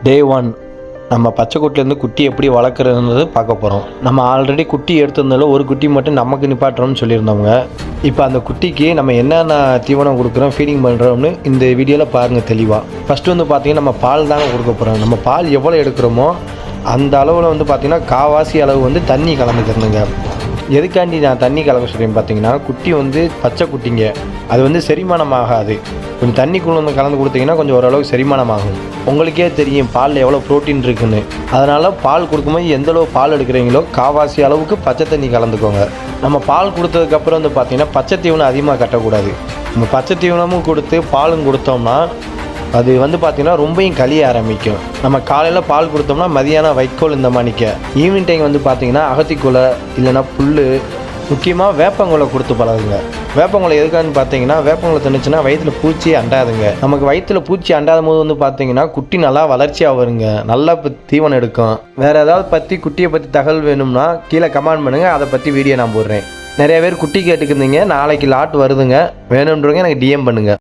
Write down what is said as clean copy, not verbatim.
டே 1 நம்ம பச்சைக்குட்டிலேருந்து குட்டி எப்படி வளர்க்குறதுன்றது பார்க்க போகிறோம். நம்ம ஆல்ரெடி குட்டி எடுத்திருந்தாலும் ஒரு குட்டி மட்டும் நமக்கு நிப்பாட்டுறோம்னு சொல்லியிருந்தவங்க. இப்போ அந்த குட்டிக்கு நம்ம என்னென்ன தீவனம் கொடுக்குறோம், ஃபீடிங் பண்ணுறோம்னு இந்த வீடியோவில் பாருங்கள் தெளிவாக. ஃபஸ்ட்டு வந்து பார்த்திங்கன்னா நம்ம பால் தாங்க கொடுக்க போகிறோம். நம்ம பால் எவ்வளோ எடுக்கிறோமோ அந்த அளவில் வந்து பார்த்திங்கன்னா காவாசி அளவு வந்து தண்ணி கலந்துக்கிறணுங்க. எதுக்காண்டி நான் தண்ணி கலக்க சொல்கிறேன்னு பார்த்தீங்கன்னா, குட்டி வந்து பச்சை குட்டிங்க, அது வந்து செரிமானம் ஆகாது. கொஞ்சம் தண்ணிக்குள்ளே வந்து கலந்து கொடுத்தீங்கன்னா கொஞ்சம் ஓரளவுக்கு செரிமானம் ஆகும். உங்களுக்கே தெரியும் பாலில் எவ்வளோ ப்ரோட்டீன் இருக்குன்னு. அதனால் பால் கொடுக்கும்போது எந்தளவு பால் எடுக்கிறீங்களோ காவாசி அளவுக்கு பச்சை தண்ணி கலந்துக்கோங்க. நம்ம பால் கொடுத்ததுக்கப்புறம் வந்து பார்த்திங்கன்னா பச்சை தீவனம் அதிகமாக கட்டக்கூடாது. நம்ம பச்சை தீவனமும் கொடுத்து பாலும் கொடுத்தோம்னா அது வந்து பார்த்திங்கன்னா ரொம்பவும் கழிய ஆரம்பிக்கும். நம்ம காலையில் பால் கொடுத்தோம்னா மதியானம் வைக்கோல் இந்த மாணிக்க, ஈவினிங் டைம் வந்து பார்த்திங்கன்னா அகத்திக்குலை இல்லைன்னா புல், முக்கியமாக வேப்பங்குலை கொடுத்து பழகுங்க. வேப்பங்குலை எதுக்கான்னு பார்த்தீங்கன்னா, வேப்பங்குலை தின்னுச்சுன்னா வயிற்றில் பூச்சி அண்டாதுங்க. நமக்கு வயிற்றில் பூச்சி அண்டாத போது வந்து பார்த்தீங்கன்னா குட்டி நல்லா வளர்ச்சியாக வருங்க, நல்லா தீவனம் எடுக்கும். வேறு ஏதாவது குட்டியை பற்றி தகவல் வேணும்னா கீழே கமெண்ட் பண்ணுங்கள், அதை பற்றி வீடியோ நான் போடுறேன். நிறைய பேர் குட்டி கேட்டுக்கிருந்தீங்க, நாளைக்கு லாட் வருதுங்க, வேணுன்றவங்க எனக்கு டிஎம் பண்ணுங்கள்.